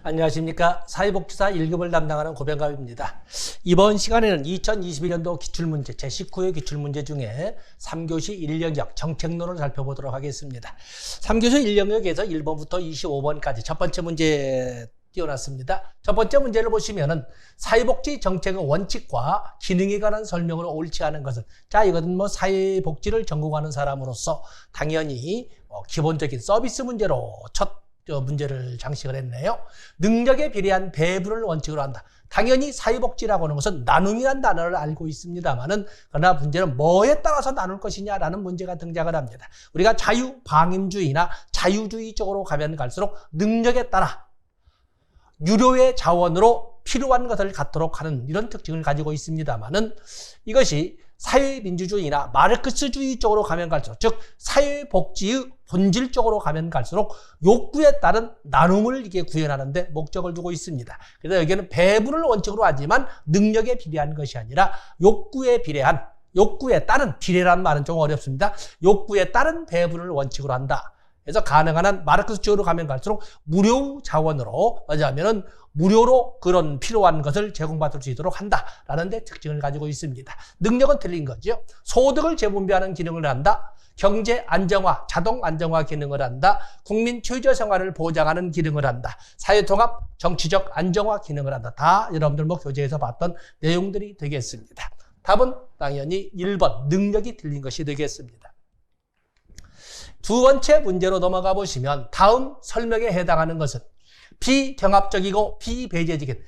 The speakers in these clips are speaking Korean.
안녕하십니까. 사회복지사 1급을 담당하는 고병갑입니다. 이번 시간에는 2021년도 기출문제 제19회 기출문제 중에 3교시 1영역 정책론을 살펴보도록 하겠습니다. 3교시 1영역에서 1번부터 25번까지 첫 번째 문제 띄워놨습니다. 첫 번째 문제를 보시면은 사회복지 정책의 원칙과 기능에 관한 설명으로 옳지 않은 것은, 자, 이거는 뭐 사회복지를 전공하는 사람으로서 당연히 기본적인 서비스 문제로 첫 문제를 장식을 했네요. 능력에 비례한 배분을 원칙으로 한다. 당연히 사회복지라고 하는 것은 나눔이라는 단어를 알고 있습니다만은, 그러나 문제는 뭐에 따라서 나눌 것이냐라는 문제가 등장을 합니다. 우리가 자유방임주의나 자유주의 쪽으로 가면 갈수록 능력에 따라 유료의 자원으로 필요한 것을 갖도록 하는 이런 특징을 가지고 있습니다만은, 이것이 사회민주주의나 마르크스주의 쪽으로 가면 갈수록, 즉 사회복지의 본질 쪽으로 가면 갈수록 욕구에 따른 나눔을 이게 구현하는 데 목적을 두고 있습니다. 그래서 여기는 배분을 원칙으로 하지만 능력에 비례한 것이 아니라 욕구에 비례한, 욕구에 따른, 비례란 말은 좀 어렵습니다. 욕구에 따른 배분을 원칙으로 한다. 그래서 가능한 한 마르크스주의로 가면 갈수록 무료 자원으로, 맞아하면은 무료로 그런 필요한 것을 제공받을 수 있도록 한다라는 데 특징을 가지고 있습니다. 능력은 틀린 거죠. 소득을 재분배하는 기능을 한다. 경제 안정화, 자동 안정화 기능을 한다. 국민 최저 생활을 보장하는 기능을 한다. 사회통합, 정치적 안정화 기능을 한다. 다 여러분들 뭐 교재에서 봤던 내용들이 되겠습니다. 답은 당연히 1번 능력이 틀린 것이 되겠습니다. 두 번째 문제로 넘어가 보시면 다음 설명에 해당하는 것은 비경합적이고 비배제적인,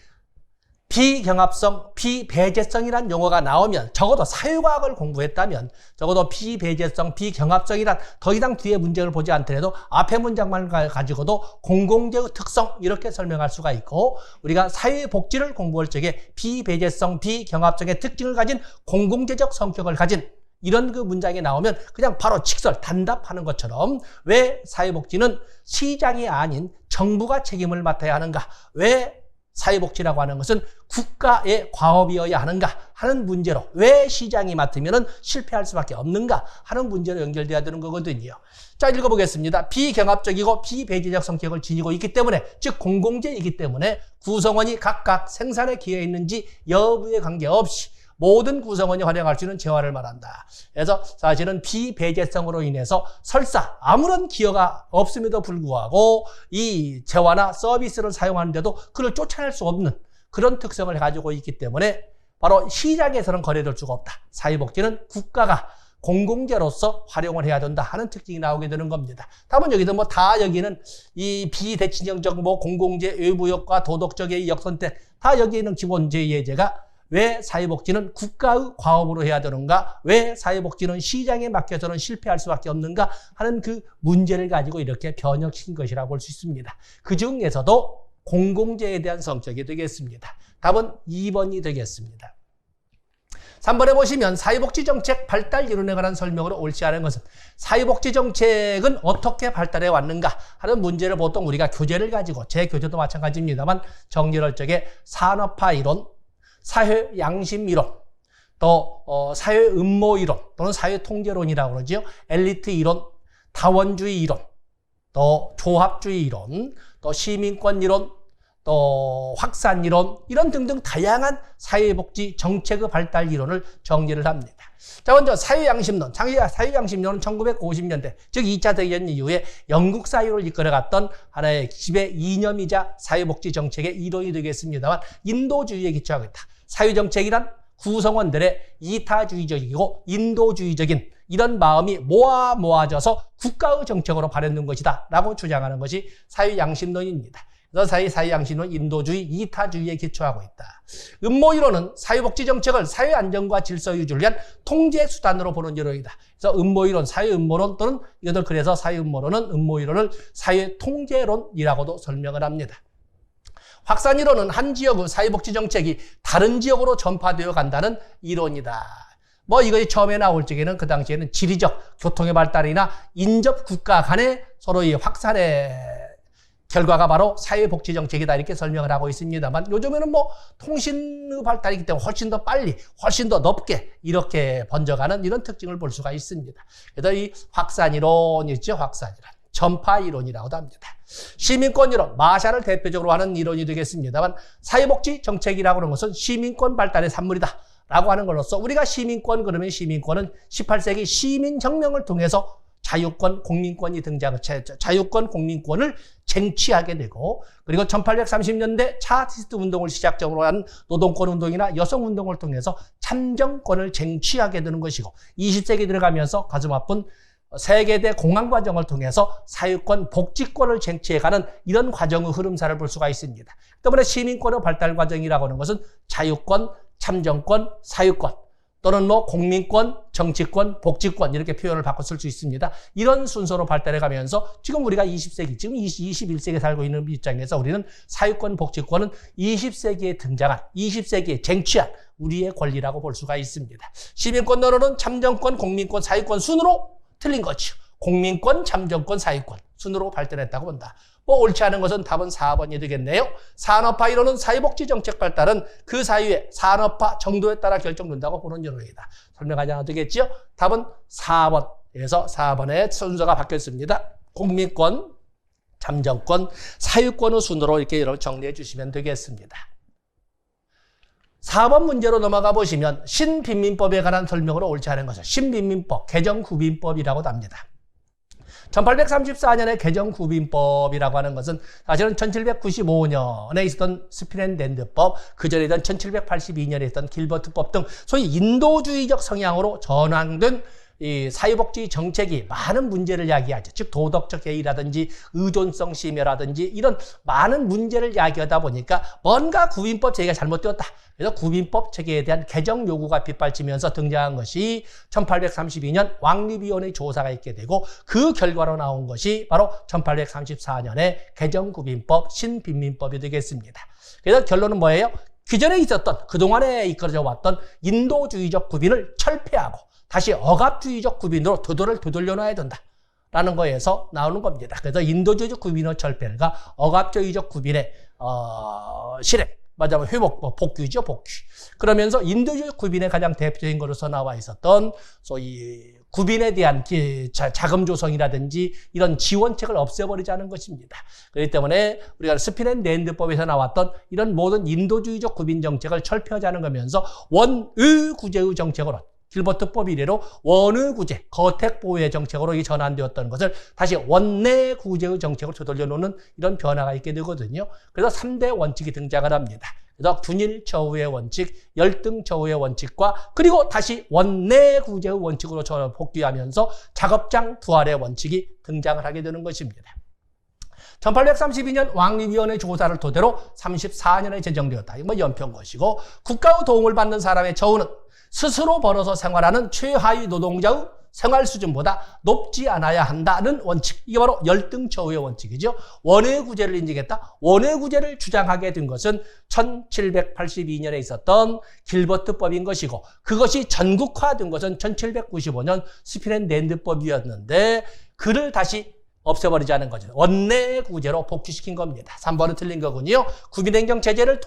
비경합성, 비배제성이란 용어가 나오면, 적어도 사회과학을 공부했다면 적어도 비배제성, 비경합성이란 더 이상 뒤에 문제를 보지 않더라도 앞에 문장만 가지고도 공공재의 특성 이렇게 설명할 수가 있고, 우리가 사회복지를 공부할 적에 비배제성, 비경합성의 특징을 가진 공공재적 성격을 가진 이런 그 문장이 나오면 그냥 바로 직설, 단답하는 것처럼 왜 사회복지는 시장이 아닌 정부가 책임을 맡아야 하는가? 왜 사회복지라고 하는 것은 국가의 과업이어야 하는가 하는 문제로, 왜 시장이 맡으면 실패할 수밖에 없는가 하는 문제로 연결돼야 되는 거거든요. 자, 읽어보겠습니다. 비경합적이고 비배제적 성격을 지니고 있기 때문에, 즉 공공재이기 때문에 구성원이 각각 생산에 기여했는지 여부에 관계없이 모든 구성원이 활용할 수 있는 재화를 말한다. 그래서 사실은 비배제성으로 인해서 설사 아무런 기여가 없음에도 불구하고 이 재화나 서비스를 사용하는데도 그를 쫓아낼 수 없는 그런 특성을 가지고 있기 때문에 바로 시장에서는 거래될 수가 없다. 사회복지는 국가가 공공재로서 활용을 해야 된다 하는 특징이 나오게 되는 겁니다. 다만 여기도 뭐 다 여기는 이 비대칭적 뭐 공공재, 외부효과, 도덕적의 역선택 다 여기에는 기본재 예제가 왜 사회복지는 국가의 과업으로 해야 되는가? 왜 사회복지는 시장에 맡겨서는 실패할 수밖에 없는가? 하는 그 문제를 가지고 이렇게 변형시킨 것이라고 볼 수 있습니다. 그 중에서도 공공재에 대한 성격이 되겠습니다. 답은 2번이 되겠습니다. 3번에 보시면 사회복지 정책 발달 이론에 관한 설명으로 옳지 않은 것은, 사회복지 정책은 어떻게 발달해 왔는가 하는 문제를 보통 우리가 교재를 가지고, 제 교재도 마찬가지입니다만 정리할 적에 산업화 이론, 사회 양심 이론, 또 사회 음모 이론 또는 사회 통제론이라고 그러죠. 엘리트 이론, 다원주의 이론, 또 조합주의 이론, 또 시민권 이론, 또 확산 이론, 이런 등등 다양한 사회복지 정책의 발달 이론을 정리를 합니다. 자, 먼저 사회양심론. 사회양심론은 1950년대, 즉 2차 대전 이후에 영국 사회를 이끌어갔던 하나의 기배 이념이자 사회복지 정책의 이론이 되겠습니다만, 인도주의에 기초하고 있다. 사회정책이란 구성원들의 이타주의적이고 인도주의적인 이런 마음이 모아져서 국가의 정책으로 발현된 것이다 라고 주장하는 것이 사회양심론입니다. 그래서 사회양심론 인도주의, 이타주의에 기초하고 있다. 음모이론은 사회복지 정책을 사회안정과 질서 유지를 위한 통제 수단으로 보는 이론이다. 그래서 음모이론, 사회음모론 또는 이것들 그래서 사회음모론은 음모이론을 사회통제론이라고도 설명을 합니다. 확산이론은 한 지역의 사회복지 정책이 다른 지역으로 전파되어 간다는 이론이다. 뭐 이것이 처음에 나올 적에는 그 당시에는 지리적 교통의 발달이나 인접 국가 간의 서로의 확산의 결과가 바로 사회복지 정책이다 이렇게 설명을 하고 있습니다만, 요즘에는 뭐 통신의 발달이기 때문에 훨씬 더 빨리, 훨씬 더 넓게 이렇게 번져가는 이런 특징을 볼 수가 있습니다. 그래서 이 확산이론이 있죠, 확산이론. 전파 이론이라고도 합니다. 시민권 이론, 마샬을 대표적으로 하는 이론이 되겠습니다만 사회복지 정책이라고 하는 것은 시민권 발달의 산물이다 라고 하는 걸로써 우리가 시민권 그러면 시민권은 18세기 시민혁명을 통해서 자유권, 공민권이 자유권, 공민권을 쟁취하게 되고 그리고 1830년대 차티스트 운동을 시작점으로 한 노동권 운동이나 여성 운동을 통해서 참정권을 쟁취하게 되는 것이고 20세기 들어가면서 가슴 아픈 세계대 공황 과정을 통해서 사유권, 복지권을 쟁취해가는 이런 과정의 흐름사를 볼 수가 있습니다. 때문에 시민권의 발달 과정이라고 하는 것은 자유권, 참정권, 사유권 또는 뭐 공민권, 정치권, 복지권 이렇게 표현을 바꿔 쓸 수 있습니다. 이런 순서로 발달해 가면서 지금 우리가 20세기, 지금 21세기에 살고 있는 입장에서 우리는 사유권, 복지권은 20세기에 등장한, 20세기에 쟁취한 우리의 권리라고 볼 수가 있습니다. 시민권으로는 참정권, 공민권, 사유권 순으로 틀린 거죠. 공민권, 참정권, 사유권 순으로 발전했다고 본다. 뭐 옳지 않은 것은 답은 4번이 되겠네요. 산업화 이론은 사회복지 정책 발달은 그 사유의 산업화 정도에 따라 결정된다고 보는 이론이다. 설명하지 않아도 되겠죠? 답은 4번에서 4번의 순서가 바뀌었습니다. 공민권, 참정권, 사유권의 순으로 이렇게 여러분 정리해 주시면 되겠습니다. 4번 문제로 넘어가 보시면 신빈민법에 관한 설명으로 옳지 않은 것은 신빈민법, 개정구빈법이라고도 합니다. 1834년에 개정구빈법이라고 하는 것은 사실은 1795년에 있었던 스피넨랜드법, 그 전에 있던 1782년에 있던 길버트법 등 소위 인도주의적 성향으로 전환된 이 사회복지 정책이 많은 문제를 야기하죠. 즉 도덕적 해이라든지 의존성 심여라든지 이런 많은 문제를 야기하다 보니까 뭔가 구빈법 체계가 잘못되었다. 그래서 구빈법 체계에 대한 개정 요구가 빗발치면서 등장한 것이 1832년 왕립위원회 조사가 있게 되고 그 결과로 나온 것이 바로 1834년에 개정구빈법, 신빈민법이 되겠습니다. 그래서 결론은 뭐예요? 기존에 있었던, 그동안에 이끌어져 왔던 인도주의적 구빈을 철폐하고 다시 억압주의적 구빈으로 도도를 되돌려놔야 된다라는 거에서 나오는 겁니다. 그래서 인도주의적 구빈의 철폐가 억압주의적 구빈의 실행, 맞아요. 회복, 복귀죠, 복귀. 그러면서 인도주의적 구빈의 가장 대표적인 것으로서 나와 있었던 소위 구빈에 대한 자금 조성이라든지 이런 지원책을 없애버리자는 것입니다. 그렇기 때문에 우리가 스피넨랜드법에서 나왔던 이런 모든 인도주의적 구빈 정책을 철폐하자는 거면서 원의 구제의 정책으로 길버트법 이래로 원의 구제, 거택 보호의 정책으로 이 전환되었던 것을 다시 원내 구제의 정책으로 되돌려놓는 이런 변화가 있게 되거든요. 그래서 3대 원칙이 등장을 합니다. 그래서 균일 처우의 원칙, 열등 처우의 원칙과 그리고 다시 원내 구제의 원칙으로 복귀하면서 작업장 부활의 원칙이 등장을 하게 되는 것입니다. 1832년 왕립위원회 조사를 토대로 34년에 제정되었다. 이거 뭐 연평 것이고 국가의 도움을 받는 사람의 처우는 스스로 벌어서 생활하는 최하위 노동자의 생활 수준보다 높지 않아야 한다는 원칙. 이게 바로 열등처우의 원칙이죠. 원외구제를 인정했다. 원외구제를 주장하게 된 것은 1782년에 있었던 길버트법인 것이고 그것이 전국화된 것은 1795년 스피넨랜드법이었는데 그를 다시 없애버리자는 거죠. 원내구제로 복귀시킨 겁니다. 3번은 틀린 거군요. 구빈행정 체제를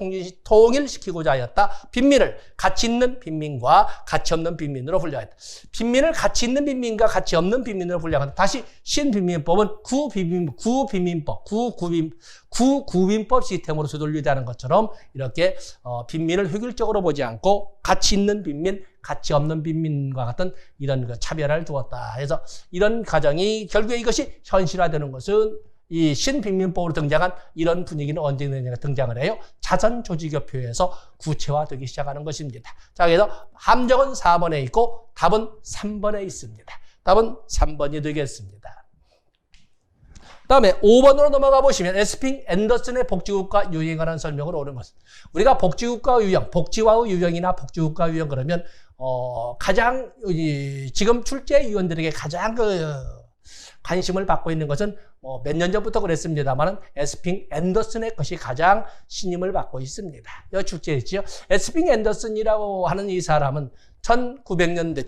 통일시키고자 하였다. 빈민을 가치 있는 빈민과 가치 없는 빈민으로 분류하였다. 빈민을 가치 있는 빈민과 가치 없는 빈민으로 분류한다. 다시 신빈민법은 구구빈법 시스템으로 되돌리자는 것처럼 이렇게 빈민을 획일적으로 보지 않고 가치 있는 빈민, 가치 없는 빈민과 같은 이런 차별을 두었다. 그래서 이런 과정이 결국에 이것이 현실화되는 것은 이 신빈민법으로 등장한 이런 분위기는 언제 등장을 해요? 자선조직협회에서 구체화되기 시작하는 것입니다. 자, 그래서 함정은 4번에 있고 답은 3번에 있습니다. 답은 3번이 되겠습니다. 다음에 5번으로 넘어가 보시면 에스핑 앤더슨의 복지국가 유형에 관한 설명을 오는 것은 우리가 복지국가 유형, 복지화의 유형이나 복지국가 유형 그러면 가장 지금 출제위원들에게 가장 관심을 받고 있는 것은 몇 년 전부터 그랬습니다만 에스핑 앤더슨의 것이 가장 신임을 받고 있습니다. 여기 출제했지요. 에스핑 앤더슨이라고 하는 이 사람은 1900년대에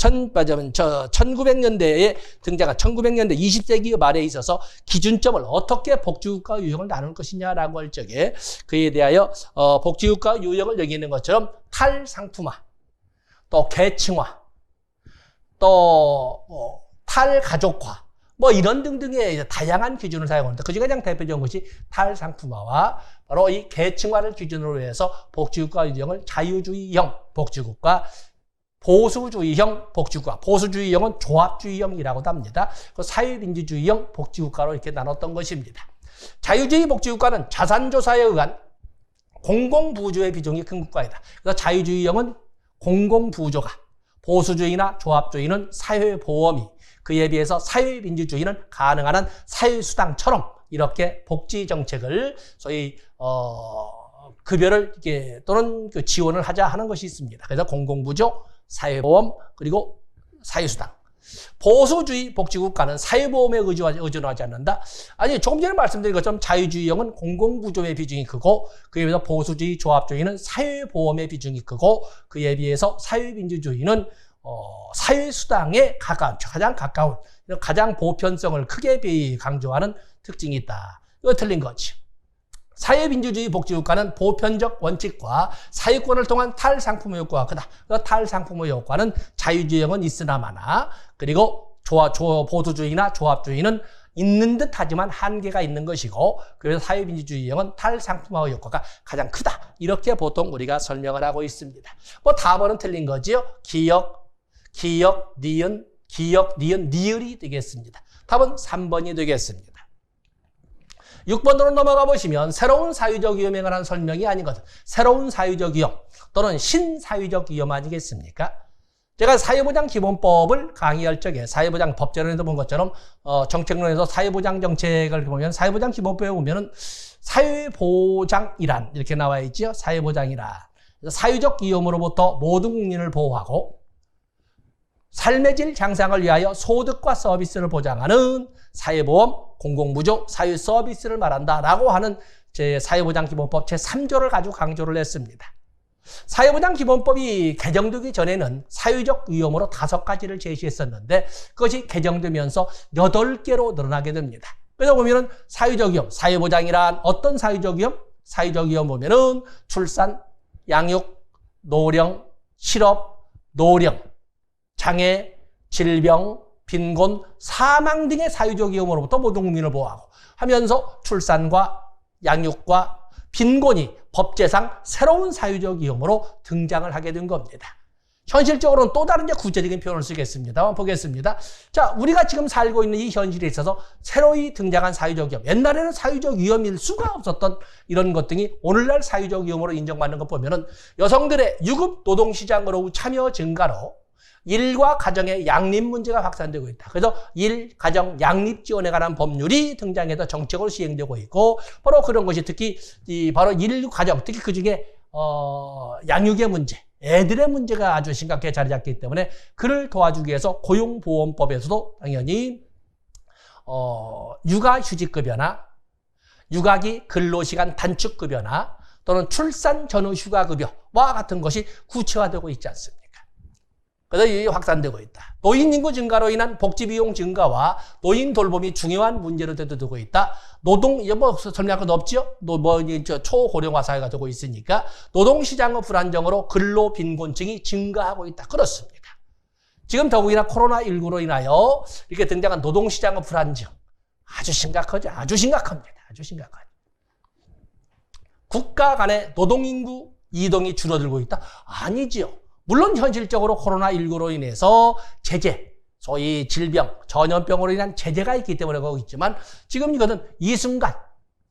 등장한 1900년대 20세기 말에 있어서 기준점을 어떻게 복지국가 유형을 나눌 것이냐라고 할 적에 그에 대하여 복지국가 유형을 여기는 것처럼 탈상품화, 또 계층화, 또 탈가족화, 뭐 이런 등등의 다양한 기준을 사용하는데 그중에 가장 대표적인 것이 탈상품화와 바로 이 계층화를 기준으로 해서 복지국가 유형을 자유주의형 복지국가, 보수주의형 복지국가, 보수주의형은 조합주의형이라고도 합니다. 그 사회민주주의형 복지국가로 이렇게 나눴던 것입니다. 자유주의 복지국가는 자산조사에 의한 공공부조의 비중이 큰 국가이다. 그래서 자유주의형은 공공부조가, 보수주의나 조합주의는 사회보험이, 그에 비해서 사회민주주의는 가능한 한 사회수당처럼 이렇게 복지정책을 소위 급여를 이게 또는 그 지원을 하자 하는 것이 있습니다. 그래서 공공부조, 사회보험, 그리고 사회수당. 보수주의 복지국가는 사회보험에 의존하지 않는다. 아니, 조금 전에 말씀드린 것처럼 자유주의형은 공공부조의 비중이 크고 그에 비해서 보수주의, 조합주의는 사회보험의 비중이 크고 그에 비해서 사회민주주의는 사회수당에 가장 가까운, 가장 보편성을 크게 강조하는 특징이 있다. 이거 틀린 거지. 사회민주주의 복지국가는 보편적 원칙과 사회권을 통한 탈상품의 효과가 크다. 탈상품의 효과는 자유주의형은 있으나마나 그리고 보수주의나 조합주의는 있는 듯 하지만 한계가 있는 것이고 그래서 사회민주주의형은 탈상품화의 효과가 가장 크다. 이렇게 보통 우리가 설명을 하고 있습니다. 뭐 답은 틀린 거지요. 기역, 니은, 니을이 되겠습니다. 답은 3번이 되겠습니다. 6번으로 넘어가 보시면 새로운 사회적 위험에 관한 설명이 아닌 것은 새로운 사회적 위험 또는 신사회적 위험 아니겠습니까? 제가 사회보장기본법을 강의할 적에 사회보장 법제론에서 본 것처럼 정책론에서 사회보장 정책을 보면 사회보장기본법에 보면은 사회보장이란 이렇게 나와 있죠. 사회보장이란 사회적 위험으로부터 모든 국민을 보호하고 삶의 질 향상을 위하여 소득과 서비스를 보장하는 사회보험, 공공부조, 사회서비스를 말한다라고 하는 제 사회보장기본법 제3조를 가지고 강조를 했습니다. 사회보장기본법이 개정되기 전에는 사회적 위험으로 5가지를 제시했었는데 그것이 개정되면서 8개로 늘어나게 됩니다. 그래서 보면은 사회적 위험, 사회보장이란 어떤 사회적 위험? 사회적 위험 보면은 출산, 양육, 노령, 실업, 노령, 장애, 질병, 빈곤, 사망 등의 사회적 위험으로부터 모든 국민을 보호하고 하면서 출산과 양육과 빈곤이 법제상 새로운 사회적 위험으로 등장을 하게 된 겁니다. 현실적으로는 또 다른 구체적인 표현을 쓰겠습니다. 한번 보겠습니다. 자, 우리가 지금 살고 있는 이 현실에 있어서 새로이 등장한 사회적 위험, 옛날에는 사회적 위험일 수가 없었던 이런 것 등이 오늘날 사회적 위험으로 인정받는 것 보면은 여성들의 유급 노동시장으로 참여 증가로 일과 가정의 양립 문제가 확산되고 있다. 그래서 일, 가정, 양립 지원에 관한 법률이 등장해서 정책으로 시행되고 있고 바로 그런 것이 특히 바로 일, 가정, 특히 그중에 양육의 문제, 애들의 문제가 아주 심각하게 자리 잡기 때문에 그를 도와주기 위해서 고용보험법에서도 당연히 육아휴직급여나 육아기 근로시간 단축급여나 또는 출산 전후 휴가급여와 같은 것이 구체화되고 있지 않습니까? 그래서 이게 확산되고 있다. 노인 인구 증가로 인한 복지 비용 증가와 노인 돌봄이 중요한 문제로 되고 있다. 노동, 뭐 설명할 건 없죠? 초고령화 사회가 되고 있으니까 노동시장의 불안정으로 근로 빈곤층이 증가하고 있다. 그렇습니다. 지금 더욱이나 코로나19로 인하여 이렇게 등장한 노동시장의 불안정 아주 심각하죠. 아주 심각합니다. 아주 심각하죠. 국가 간의 노동인구 이동이 줄어들고 있다? 아니지요. 물론 현실적으로 코로나19로 인해서 제재, 소위 질병, 전염병으로 인한 제재가 있기 때문에 그러고 있지만 지금 이거는 이 순간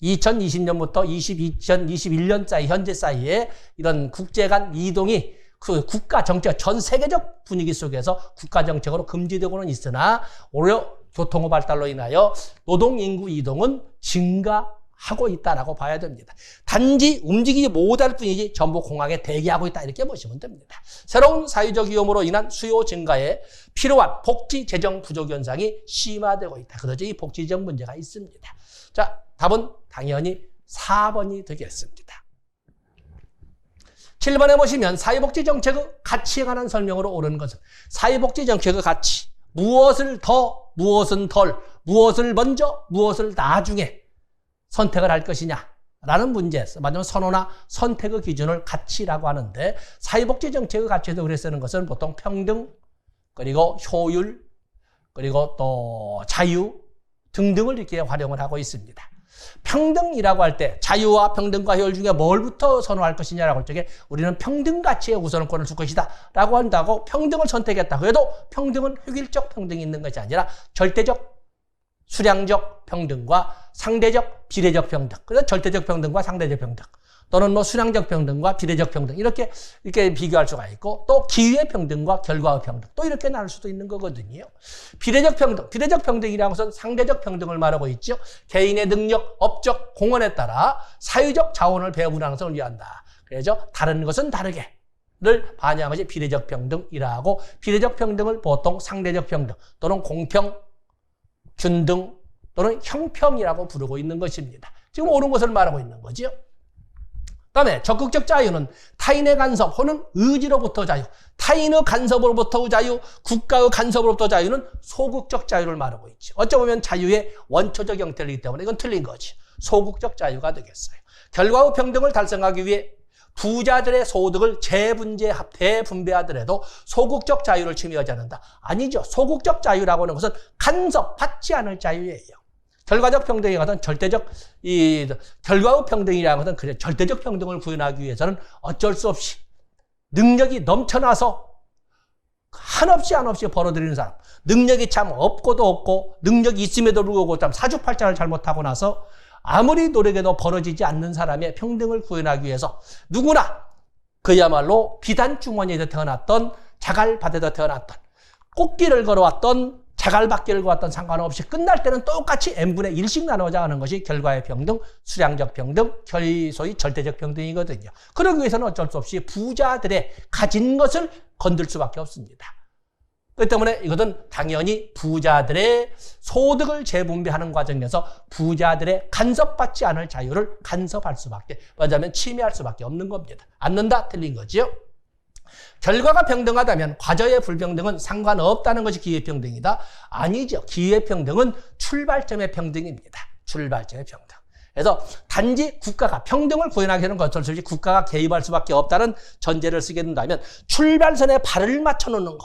2020년부터 2021년 사이, 현재 사이에 이런 국제 간 이동이 그 국가 정책, 전 세계적 분위기 속에서 국가 정책으로 금지되고는 있으나 오히려 교통의 발달로 인하여 노동인구 이동은 증가하고 있다라고 봐야 됩니다. 단지 움직이지 못할 뿐이지 전부 공항에 대기하고 있다 이렇게 보시면 됩니다. 새로운 사회적 위험으로 인한 수요 증가에 필요한 복지 재정 부족 현상이 심화되고 있다. 그래서 이 복지 재정 문제가 있습니다. 자, 답은 당연히 4번이 되겠습니다. 7번에 보시면 사회복지 정책의 가치에 관한 설명으로 옳은 것은 사회복지 정책의 가치, 무엇을 더, 무엇은 덜, 무엇을 먼저, 무엇을 나중에 선택을 할 것이냐라는 문제에서 말하자면 선호나 선택의 기준을 가치라고 하는데 사회복지 정책의 가치에서 우리가 쓰는 것은 보통 평등, 그리고 효율, 그리고 또 자유 등등을 이렇게 활용을 하고 있습니다. 평등이라고 할 때 자유와 평등과 효율 중에 뭘부터 선호할 것이냐라고 할 적에 우리는 평등 가치에 우선권을 줄 것이다 라고 한다고 평등을 선택했다. 그래도 평등은 획일적 평등이 있는 것이 아니라 절대적 수량적 평등과 상대적 비례적 평등. 그래서 절대적 평등과 상대적 평등. 또는 뭐 수량적 평등과 비례적 평등. 이렇게 비교할 수가 있고, 또 기회의 평등과 결과의 평등. 또 이렇게 나눌 수도 있는 거거든요. 비례적 평등. 비례적 평등이라는 것은 상대적 평등을 말하고 있죠. 개인의 능력, 업적, 공헌에 따라 사회적 자원을 배분하는 것을 위한다. 그래서 다른 것은 다르게를 반영한 것이 비례적 평등이라고, 비례적 평등을 보통 상대적 평등 또는 공평, 균등 또는 형평이라고 부르고 있는 것입니다. 지금 옳은 것을 말하고 있는 거죠. 그다음에 적극적 자유는 타인의 간섭 혹은 의지로부터 자유, 타인의 간섭으로부터 자유, 국가의 간섭으로부터 자유는 소극적 자유를 말하고 있죠. 어쩌면 자유의 원초적 형태이기 때문에 이건 틀린 거지. 소극적 자유가 되겠어요. 결과의 평등을 달성하기 위해 부자들의 소득을 대분배하더라도 소극적 자유를 침해하지 않는다. 아니죠. 소극적 자유라고 하는 것은 간섭받지 않을 자유예요. 결과적 평등에 가든 결과의 평등이라는 것은 그래 절대적 평등을 구현하기 위해서는 어쩔 수 없이 능력이 넘쳐나서 한없이 벌어들이는 사람, 능력이 참 없고도 없고 능력이 있음에도 불구하고 참 사주팔자를 잘못하고 나서 아무리 노력해도 벌어지지 않는 사람의 평등을 구현하기 위해서 누구나 그야말로 비단주머니에서 태어났던 자갈밭에서 태어났던 꽃길을 걸어왔던 자갈밭길을 걸어왔던 상관없이 끝날 때는 똑같이 n분의 1씩 나누자 하는 것이 결과의 평등, 수량적 평등, 소위 절대적 평등이거든요. 그러기 위해서는 어쩔 수 없이 부자들의 가진 것을 건들 수밖에 없습니다. 그렇기 때문에 이것은 당연히 부자들의 소득을 재분배하는 과정에서 부자들의 간섭받지 않을 자유를 간섭할 수밖에, 말하자면 침해할 수밖에 없는 겁니다. 않는다? 틀린 거지요. 결과가 평등하다면 과정의 불평등은 상관없다는 것이 기회평등이다? 아니죠. 기회평등은 출발점의 평등입니다. 출발점의 평등. 그래서 단지 국가가 평등을 구현하게 되는 것, 어쩔 수 없이 국가가 개입할 수밖에 없다는 전제를 쓰게 된다면 출발선에 발을 맞춰놓는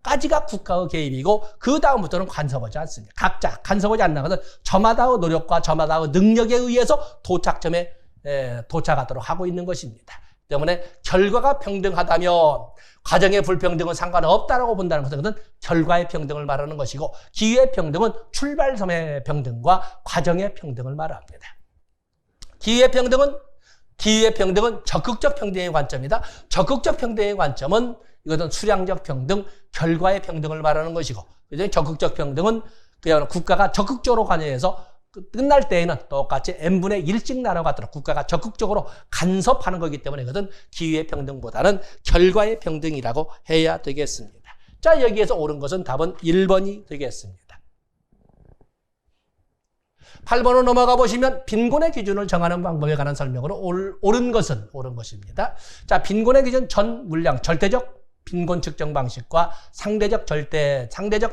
것까지가 국가의 개입이고 그 다음부터는 간섭하지 않습니다. 각자 간섭하지 않는 것은 저마다의 노력과 저마다의 능력에 의해서 도착점에 도착하도록 하고 있는 것입니다. 때문에 결과가 평등하다면 과정의 불평등은 상관없다라고 본다는 것은 결과의 평등을 말하는 것이고, 기회의 평등은 출발점의 평등과 과정의 평등을 말합니다. 기회의 평등은 적극적 평등의 관점이다. 적극적 평등의 관점은 이것은 수량적 평등, 결과의 평등을 말하는 것이고, 적극적 평등은 그야말로 국가가 적극적으로 관여해서 끝날 때에는 똑같이 n분의 1씩 나눠가도록 국가가 적극적으로 간섭하는 거기 때문에 이것은 기회의 평등보다는 결과의 평등이라고 해야 되겠습니다. 자, 여기에서 옳은 것은 답은 1번이 되겠습니다. 8번으로 넘어가 보시면 빈곤의 기준을 정하는 방법에 관한 설명으로 옳은 것입니다. 자, 빈곤의 기준 전 물량, 절대적 빈곤 측정 방식과 상대적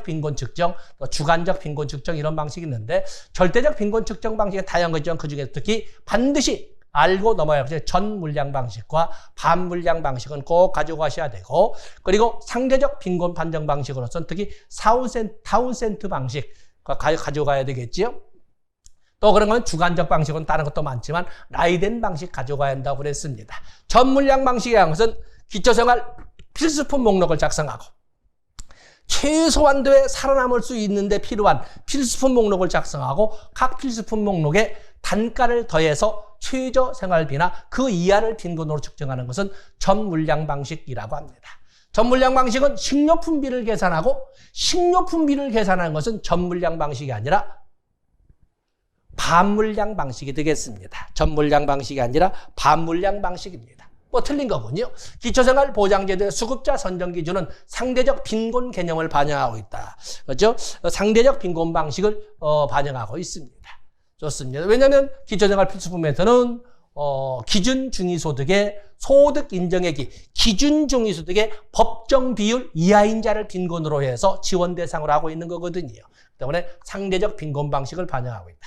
빈곤 측정, 또 주관적 빈곤 측정 이런 방식이 있는데, 절대적 빈곤 측정 방식의 다양한 거지만 그중에 특히 반드시 알고 넘어야 할 전 물량 방식과 반 물량 방식은 꼭 가지고 가셔야 되고, 그리고 상대적 빈곤 판정 방식으로서는 특히 타운센트 방식 가지고 가야 되겠지요. 또 그런 건 주관적 방식은 다른 것도 많지만 라이덴 방식 가져가야 한다고 그랬습니다. 전 물량 방식이라는 것은 기초생활 필수품 목록을 작성하고 최소한도에 살아남을 수 있는데 필요한 필수품 목록을 작성하고 각 필수품 목록에 단가를 더해서 최저 생활비나 그 이하를 빈곤으로 측정하는 것은 전 물량 방식이라고 합니다. 전 물량 방식은 식료품비를 계산하고, 식료품비를 계산하는 것은 전 물량 방식이 아니라 반물량 방식이 되겠습니다. 전 물량 방식이 아니라 반물량 방식입니다. 뭐 틀린 거군요. 기초생활 보장제도의 수급자 선정 기준은 상대적 빈곤 개념을 반영하고 있다. 그렇죠? 상대적 빈곤 방식을 반영하고 있습니다. 좋습니다. 왜냐하면 기초생활 필수품에서는 기준 중위소득의 소득 인정액이 기준 중위소득의 법정 비율 이하인 자를 빈곤으로 해서 지원 대상으로 하고 있는 거거든요. 때문에 상대적 빈곤 방식을 반영하고 있다.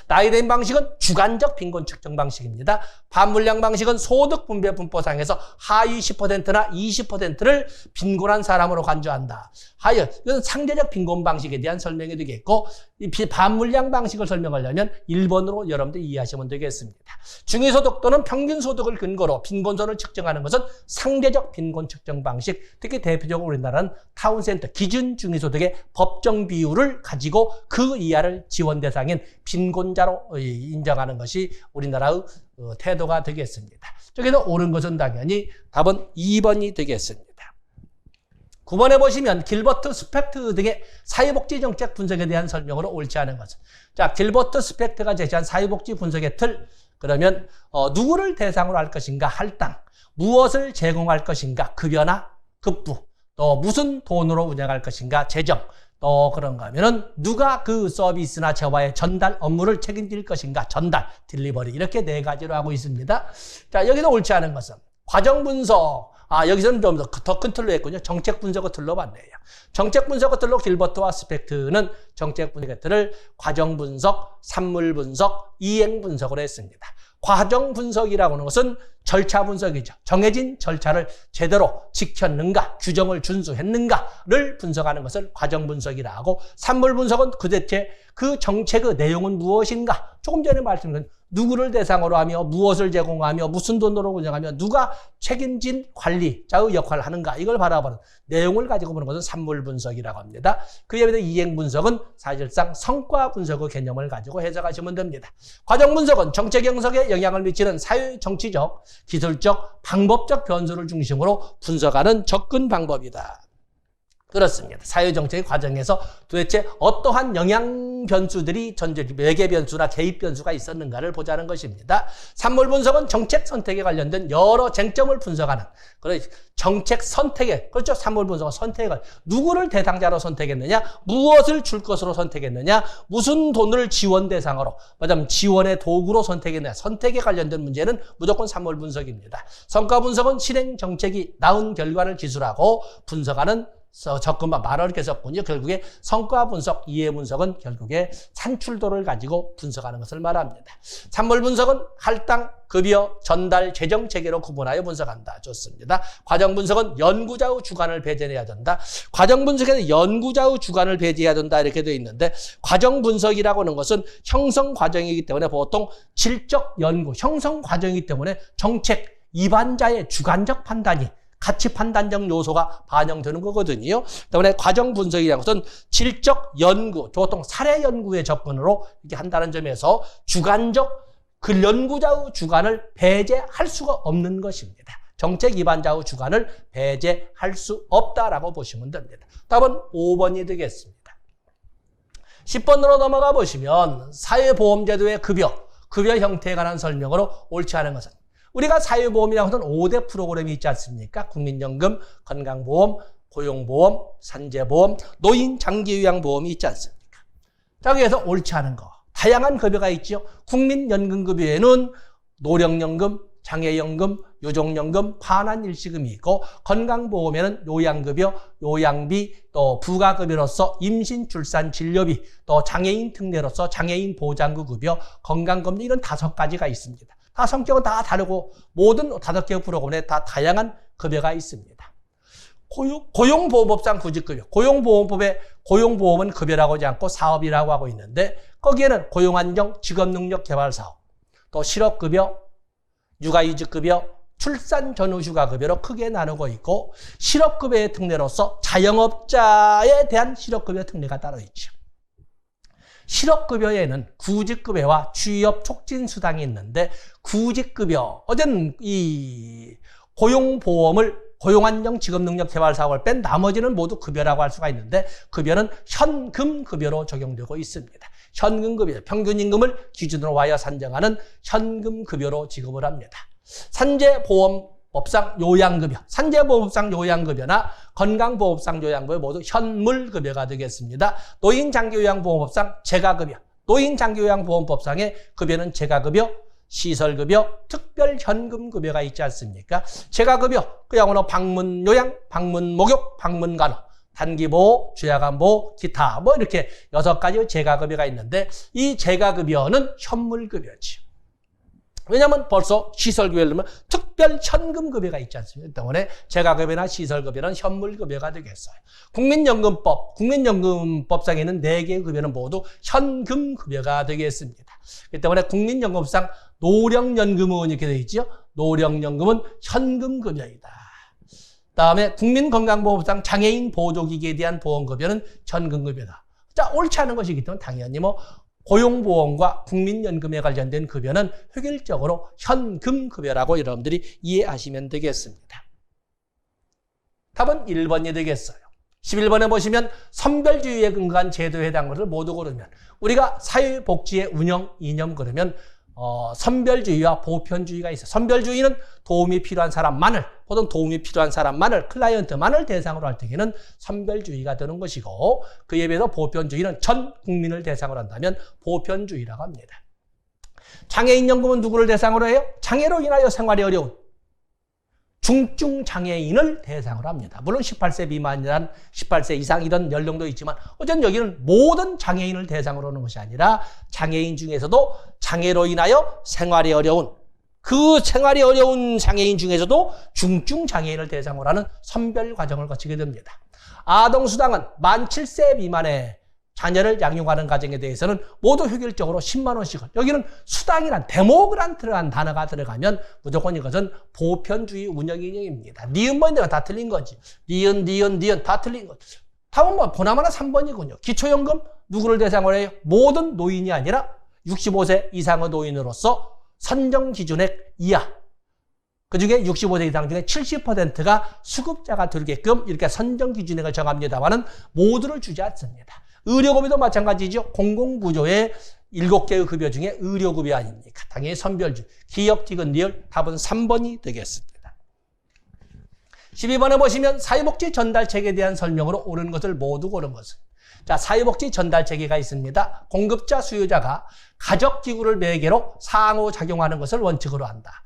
나이대인 방식은 주관적 빈곤 측정 방식입니다. 반물량 방식은 소득 분배 분포상에서 하위 10%나 20%를 빈곤한 사람으로 간주한다. 하여 이건 상대적 빈곤 방식에 대한 설명이 되겠고, 이 반물량 방식을 설명하려면 1번으로 여러분들 이해하시면 되겠습니다. 중위소득 또는 평균소득을 근거로 빈곤선을 측정하는 것은 상대적 빈곤 측정 방식, 특히 대표적으로 우리나라는 타운센터 기준 중위소득의 법정 비율을 가지고 그 이하를 지원 대상인 빈곤자로 인정하는 것이 우리나라의 태도가 되겠습니다. 저기서 옳은 것은 당연히 답은 2번이 되겠습니다. 9번에 보시면 길버트 스펙트 등의 사회복지 정책 분석에 대한 설명으로 옳지 않은 것은, 자, 길버트 스펙트가 제시한 사회복지 분석의 틀, 그러면 누구를 대상으로 할 것인가 할당, 무엇을 제공할 것인가 급여나 급부, 또 무슨 돈으로 운영할 것인가 재정, 또 그런가 하면은 누가 그 서비스나 재화의 전달 업무를 책임질 것인가 전달, 딜리버리, 이렇게 네 가지로 하고 있습니다. 자, 여기서 옳지 않은 것은 과정 분석, 여기서는 좀 더 큰 틀로 했군요. 정책 분석의 틀로 봤네요. 정책 분석의 틀로 길버트와 스펙트는 정책 분석의 틀을 과정 분석, 산물 분석, 이행 분석으로 했습니다. 과정 분석이라고 하는 것은 절차 분석이죠. 정해진 절차를 제대로 지켰는가, 규정을 준수했는가를 분석하는 것을 과정 분석이라 하고, 산물 분석은 도대체 그 정책의 내용은 무엇인가, 조금 전에 말씀드린 누구를 대상으로 하며 무엇을 제공하며 무슨 돈으로 운영하며 누가 책임진 관리자의 역할을 하는가, 이걸 바라보는 내용을 가지고 보는 것은 산물 분석이라고 합니다. 그에 비해 이행 분석은 사실상 성과 분석의 개념을 가지고 해석하시면 됩니다. 과정 분석은 정책 형성에 영향을 미치는 사회 정치적, 기술적, 방법적 변수를 중심으로 분석하는 접근 방법이다. 그렇습니다. 사회정책의 과정에서 도대체 어떠한 영향 변수들이 외계 변수나 개입 변수가 있었는가를 보자는 것입니다. 산물 분석은 정책 선택에 관련된 여러 쟁점을 분석하는, 정책 선택에, 그렇죠. 산물 분석은 선택을, 누구를 대상자로 선택했느냐, 무엇을 줄 것으로 선택했느냐, 무슨 돈을 지원 대상으로, 맞으면 지원의 도구로 선택했느냐, 선택에 관련된 문제는 무조건 산물 분석입니다. 성과 분석은 실행 정책이 나온 결과를 기술하고 분석하는 접근만 말을 이렇게 썼군요. 결국에 성과 분석, 이해 분석은 결국에 산출도를 가지고 분석하는 것을 말합니다. 산물 분석은 할당, 급여, 전달, 재정 체계로 구분하여 분석한다. 좋습니다. 과정 분석은 연구자의 주관을 배제해야 된다. 과정 분석에는 연구자의 주관을 배제해야 된다. 이렇게 되어 있는데, 과정 분석이라고 하는 것은 형성 과정이기 때문에 보통 질적 연구, 형성 과정이기 때문에 정책 입안자의 주관적 판단이, 가치 판단적 요소가 반영되는 거거든요. 때문에 과정 분석이라는 것은 질적 연구, 보통 사례 연구의 접근으로 이렇게 한다는 점에서 주관적, 그 연구자의 주관을 배제할 수가 없는 것입니다. 정책 입안자의 주관을 배제할 수 없다라고 보시면 됩니다. 답은 5번이 되겠습니다. 10번으로 넘어가 보시면 사회보험제도의 급여 형태에 관한 설명으로 옳지 않은 것은, 우리가 사회보험이라고 하는 5대 프로그램이 있지 않습니까? 국민연금, 건강보험, 고용보험, 산재보험, 노인 장기요양보험이 있지 않습니까? 자, 여기에서 옳지 않은 거, 다양한 급여가 있죠. 국민연금급여에는 노령연금, 장애연금, 요종연금, 반환일시금이 있고, 건강보험에는 요양급여, 요양비, 또 부가급여로서 임신, 출산, 진료비, 또 장애인 특례로서 장애인 보장급 급여, 건강검진, 이런 5가지가 있습니다. 다 성격은 다 다르고 모든 5개의 프로그램에 다 다양한 급여가 있습니다. 고용보험법상 구직급여, 고용보험법에 고용보험은 급여라고 하지 않고 사업이라고 하고 있는데, 거기에는 고용안정, 직업능력 개발사업, 또 실업급여, 육아휴직급여, 출산 전후 휴가급여로 크게 나누고 있고, 실업급여의 특례로서 자영업자에 대한 실업급여 특례가 따로 있죠. 실업급여에는 구직급여와 취업 촉진 수당이 있는데, 구직급여, 어제는 이 고용보험을, 고용안정 직업능력 개발 사업을 뺀 나머지는 모두 급여라고 할 수가 있는데, 급여는 현금급여로 적용되고 있습니다. 현금급여, 평균임금을 기준으로 하여 산정하는 현금급여로 지급을 합니다. 산재보험법상 요양급여, 산재보험법상 요양급여나 건강보험상 요양급여 모두 현물급여가 되겠습니다. 노인장기요양보험법상 재가급여, 노인장기요양보험법상의 급여는 재가급여, 시설급여, 특별현금급여가 있지 않습니까? 재가급여, 그 영어로 방문요양, 방문목욕, 방문간호, 단기보호, 주야간보호, 기타 뭐 이렇게 6가지 재가급여가 있는데 이 재가급여는 현물급여지. 왜냐하면 벌써 시설급여를 넣으면 특별 현금급여가 있지 않습니까? 때문에 재가급여나 시설급여는 현물급여가 되겠어요. 국민연금법상에 있는 4개의 급여는 모두 현금급여가 되겠습니다. 그렇기 때문에 국민연금법상 노령연금은 이렇게 되어 있죠. 노령연금은 현금급여이다. 다음에 국민건강보험법상 장애인 보조기기에 대한 보험급여는 현금급여다. 자, 옳지 않은 것이기 때문에 당연히 뭐 고용보험과 국민연금에 관련된 급여는 획일적으로 현금급여라고 여러분들이 이해하시면 되겠습니다. 답은 1번이 되겠어요. 11번에 보시면 선별주의에 근거한 제도에 해당하는 것을 모두 고르면 우리가 사회복지의 운영 이념 그러면 선별주의와 보편주의가 있어요. 선별주의는 도움이 필요한 사람만을, 보통 도움이 필요한 사람만을, 클라이언트만을 대상으로 할 때에는 선별주의가 되는 것이고, 그에 비해서 보편주의는 전 국민을 대상으로 한다면 보편주의라고 합니다. 장애인연금은 누구를 대상으로 해요? 장애로 인하여 생활이 어려운 중증장애인을 대상으로 합니다. 물론 18세 미만이란 18세 이상 이런 연령도 있지만 어쨌든 여기는 모든 장애인을 대상으로 하는 것이 아니라 장애인 중에서도 장애로 인하여 생활이 어려운 그 생활이 어려운 장애인 중에서도 중증장애인을 대상으로 하는 선별 과정을 거치게 됩니다. 아동수당은 만 7세 미만의 자녀를 양육하는 가정에 대해서는 모두 획일적으로 10만 원씩을, 여기는 수당이란 데모그란트라는 단어가 들어가면 무조건 이것은 보편주의 운영 인형입니다. 니은 번인데가 다 틀린 거지. 니은 다 틀린 거지. 답은 뭐 보나마나 3번이군요. 기초연금 누구를 대상으로 해요? 모든 노인이 아니라 65세 이상의 노인으로서 선정 기준액 이하, 그중에 65세 이상 중에 70%가 수급자가 되게끔 이렇게 선정 기준액을 정합니다만은 모두를 주지 않습니다. 의료급여도 마찬가지죠. 공공구조의 7개의 급여 중에 의료급여 아닙니까? 당연히 선별주, 기역, 디귿, 리을, 답은 3번이 되겠습니다. 12번에 보시면 사회복지 전달체계에 대한 설명으로 옳은 것을 모두 고른 것은, 자, 사회복지 전달체계가 있습니다. 공급자, 수요자가 가족기구를 매개로 상호작용하는 것을 원칙으로 한다.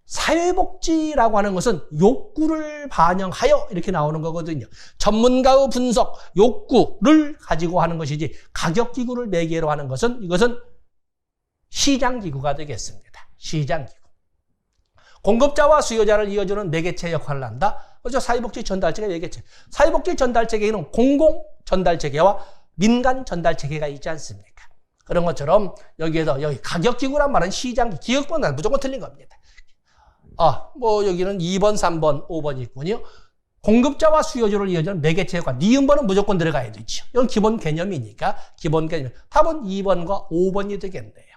사회복지라고 하는 것은 욕구를 반영하여 이렇게 나오는 거거든요. 전문가의 분석, 욕구를 가지고 하는 것이지 가격기구를 매개로 하는 것은 이것은 시장기구가 되겠습니다. 시장기구. 공급자와 수요자를 이어주는 매개체 역할을 한다. 그렇죠? 사회복지 전달체계 매개체. 사회복지 전달체계에는 공공 전달체계와 민간 전달체계가 있지 않습니까? 그런 것처럼 여기에서 여기 가격기구란 말은 시장, 기업보다는 무조건 틀린 겁니다. 뭐 여기는 2번, 3번, 5번이 있군요. 공급자와 수요자를 이어주는 매개체 역할, 니은번은 무조건 들어가야 되죠. 이건 기본 개념이니까 기본 개념. 답은 2번과 5번이 되겠네요.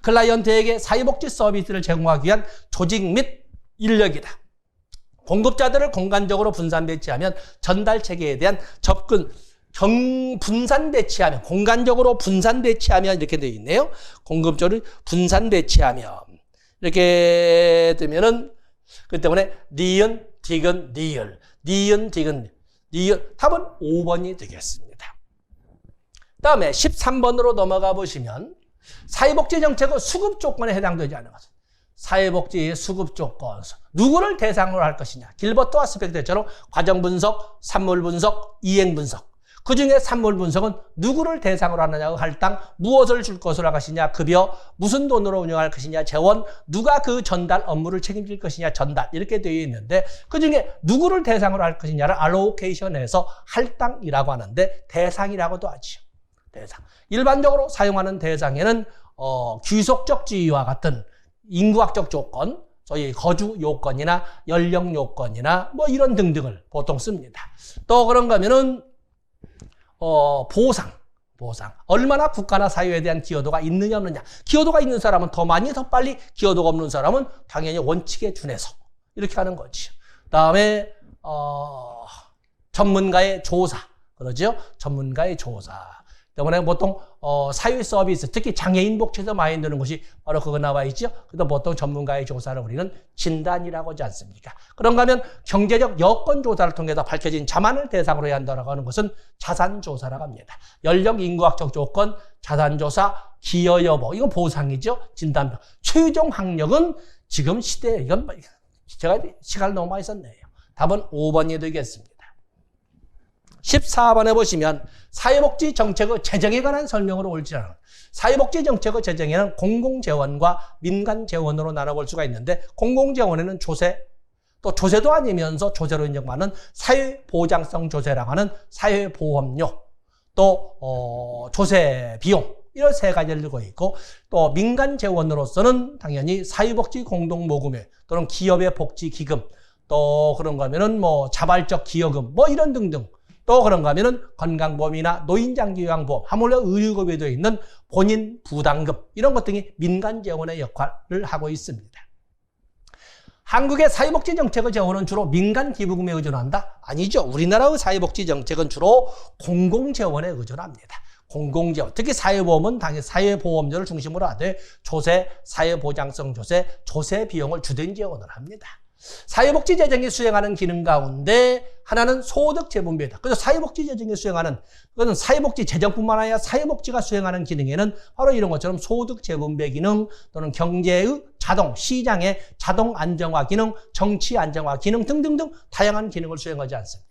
클라이언트에게 사회복지 서비스를 제공하기 위한 조직 및 인력이다. 공급자들을 공간적으로 분산 배치하면 전달 체계에 대한 접근, 분산 배치하면, 공간적으로 분산 배치하면 이렇게 되어 있네요. 공급자를 분산 배치하면. 이렇게 되면은, 그 때문에, 니은, 디귿, 리을. 니은, 디귿, 리을. 답은 5번이 되겠습니다. 다음에 13번으로 넘어가 보시면, 사회복지 정책의 수급 조건에 해당되지 않는 것은, 사회복지의 수급 조건, 누구를 대상으로 할 것이냐. 길버트와 스펙터처럼 과정 분석, 산물 분석, 이행 분석. 그 중에 산물 분석은 누구를 대상으로 하느냐, 할당, 무엇을 줄 것으로 할 것이냐, 급여, 무슨 돈으로 운영할 것이냐, 재원, 누가 그 전달 업무를 책임질 것이냐, 전달, 이렇게 되어 있는데, 그 중에 누구를 대상으로 할 것이냐를 알로케이션에서 할당이라고 하는데, 대상이라고도 하죠. 대상. 일반적으로 사용하는 대상에는, 귀속적 지위와 같은 인구학적 조건, 소위 거주 요건이나 연령 요건이나 뭐 이런 등등을 보통 씁니다. 또 그런가 하면은, 보상. 얼마나 국가나 사회에 대한 기여도가 있느냐 없느냐. 기여도가 있는 사람은 더 많이 더 빨리, 기여도가 없는 사람은 당연히 원칙에 준해서 이렇게 하는 거지. 그다음에 전문가의 조사. 그러죠? 전문가의 조사. 때문에 보통 사회 서비스, 특히 장애인 복지에서 많이 드는 것이 바로 그거 나와 있죠. 그래서 보통 전문가의 조사를 우리는 진단이라고 하지 않습니까? 그런가 하면 경제적 여건 조사를 통해서 밝혀진 자만을 대상으로 해야 한다고 하는 것은 자산 조사라고 합니다. 연령, 인구학적 조건, 자산 조사, 기여 여부, 이건 보상이죠. 진단표. 최종 학력은 지금 시대에, 이건 제가 시간을 너무 많이 썼네요. 답은 5번이 되겠습니다. 14번에 보시면 사회복지 정책의 재정에 관한 설명으로 옳지 않은 사회복지 정책의 재정에는 공공재원과 민간재원으로 나눠볼 수가 있는데 공공재원에는 조세, 또 조세도 아니면서 조세로 인정받는 사회보장성 조세라고 하는 사회보험료, 또 조세 비용 이런 세 가지를 들고 있고 또 민간재원으로서는 당연히 사회복지 공동모금회 또는 기업의 복지기금 또 그런가 하면은 뭐 자발적 기여금 뭐 이런 등등 또 그런가 하면은 건강보험이나 노인장기요양보험 하물며 의료급여에 되어 있는 본인 부담금 이런 것 등이 민간재원의 역할을 하고 있습니다. 한국의 사회복지 정책의 재원은 주로 민간 기부금에 의존한다? 아니죠. 우리나라의 사회복지 정책은 주로 공공재원에 의존합니다. 공공재원, 특히 사회보험은 당연히 사회보험료를 중심으로 하되 조세, 사회보장성 조세, 조세 비용을 주된 재원을 합니다. 사회복지 재정이 수행하는 기능 가운데 하나는 소득 재분배다. 그래서 사회복지 재정이 수행하는 그것은 사회복지 재정뿐만 아니라 사회복지가 수행하는 기능에는 바로 이런 것처럼 소득 재분배 기능 또는 경제의 자동, 시장의 자동 안정화 기능, 정치 안정화 기능 등등등 다양한 기능을 수행하지 않습니까?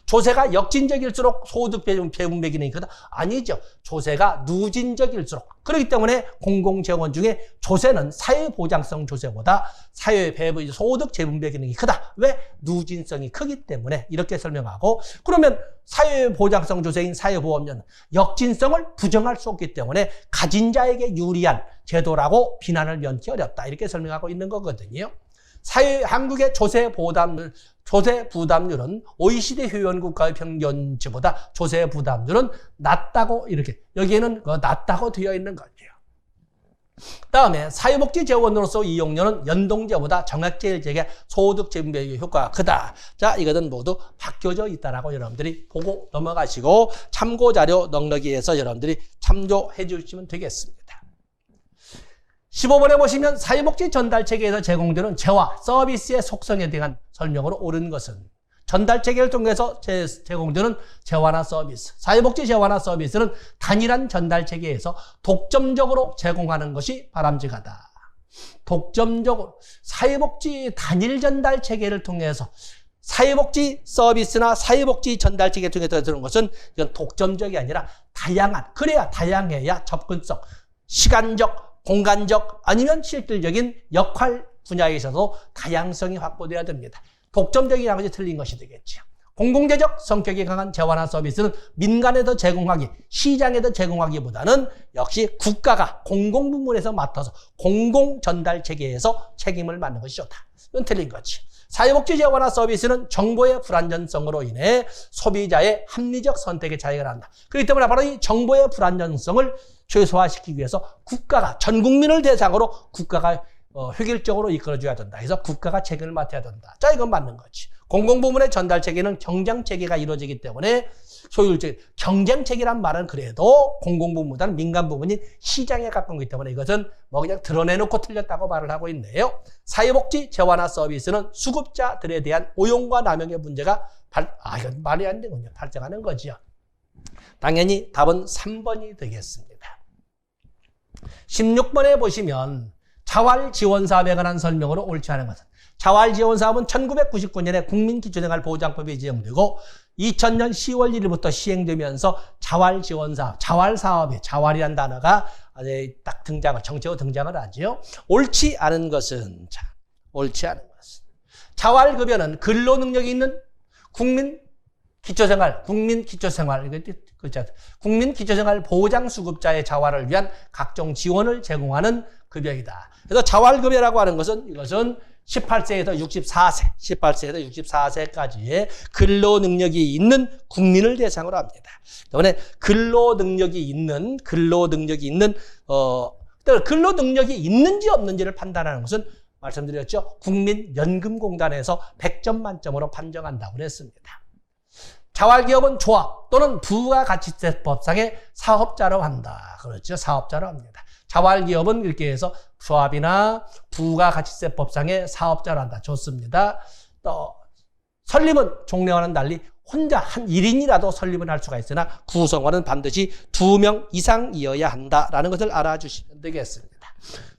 조세가 역진적일수록 소득 배분배 기능이 크다? 아니죠. 조세가 누진적일수록. 그렇기 때문에 공공재원 중에 조세는 사회보장성 조세보다 소득 재분배 기능이 크다. 왜? 누진성이 크기 때문에 이렇게 설명하고 그러면 사회보장성 조세인 사회보험료는 역진성을 부정할 수 없기 때문에 가진 자에게 유리한 제도라고 비난을 면키 어렵다. 이렇게 설명하고 있는 거거든요. 한국의 조세 부담률은 OECD 회원 국가의 평균치보다 조세 부담률은 낮다고 이렇게 여기에는 낮다고 되어 있는 거죠. 다음에 사회복지 재원으로서 이용료는 연동제보다 정액제일제의 소득 재분배 효과가 크다. 자, 이것은 모두 바뀌어져 있다라고 여러분들이 보고 넘어가시고 참고자료 넉넉히해서 여러분들이 참조해 주시면 되겠습니다. 15번에 보시면 사회복지 전달체계에서 제공되는 재화, 서비스의 속성에 대한 설명으로 옳은 것은 전달체계를 통해서 제공되는 재화나 서비스, 사회복지 재화나 서비스는 단일한 전달체계에서 독점적으로 제공하는 것이 바람직하다. 독점적으로 사회복지 단일 전달체계를 통해서 사회복지 서비스나 사회복지 전달체계를 통해서 드는 것은 이건 독점적이 아니라 다양한, 그래야 다양해야 접근성, 시간적, 공간적 아니면 실질적인 역할 분야에 있어서 다양성이 확보돼야 됩니다. 독점적이라는 것이 틀린 것이 되겠죠. 공공재적 성격이 강한 재화나 서비스는 민간에서 제공하기, 시장에서 제공하기보다는 역시 국가가 공공부문에서 맡아서 공공전달체계에서 책임을 맡는 것이 좋다. 이건 틀린 거지. 사회복지 재화나 서비스는 정보의 불안전성으로 인해 소비자의 합리적 선택의 차이가 난다. 그렇기 때문에 바로 이 정보의 불안전성을 최소화시키기 위해서 국가가 전 국민을 대상으로 국가가 획일적으로 이끌어줘야 된다. 그래서 국가가 책임을 맡아야 된다. 자, 이건 맞는 거지. 공공부문의 전달체계는 경쟁체계가 이루어지기 때문에 소율적 경쟁체계란 말은 그래도 공공부문보다는 민간부문인 시장에 가까운 거기 때문에 이것은 뭐 그냥 드러내놓고 틀렸다고 말을 하고 있네요. 사회복지 재화나 서비스는 수급자들에 대한 오용과 남용의 문제가 이건 말이 안 되군요. 발생하는 거지요. 당연히 답은 3번이 되겠습니다. 16번에 보시면 자활지원사업에 관한 설명으로 옳지 않은 것은 자활지원사업은 1999년에 국민기초생활보장법이 제정되고 2000년 10월 1일부터 시행되면서 자활지원사업, 자활사업이 자활이라는 단어가 딱 정책으로 등장을 하죠. 옳지 않은 것은 옳지 않은 것은 자활급여는 근로능력이 있는 국민기초생활 보장수급자의 자활을 위한 각종 지원을 제공하는 급여이다. 그래서 자활급여라고 하는 것은 이것은 18세에서 64세까지의 근로능력이 있는 국민을 대상으로 합니다. 때문에 근로능력이 있는지 없는지를 판단하는 것은 말씀드렸죠. 국민연금공단에서 100점 만점으로 판정한다고 그랬습니다. 자활기업은 조합 또는 부가가치세법상의 사업자로 한다. 그렇죠. 사업자로 합니다. 자활기업은 이렇게 해서 조합이나 부가가치세법상의 사업자로 한다. 좋습니다. 또 설립은 종래와는 달리 혼자 한 1인이라도 설립은 할 수가 있으나 구성원은 반드시 2명 이상이어야 한다라는 것을 알아주시면 되겠습니다.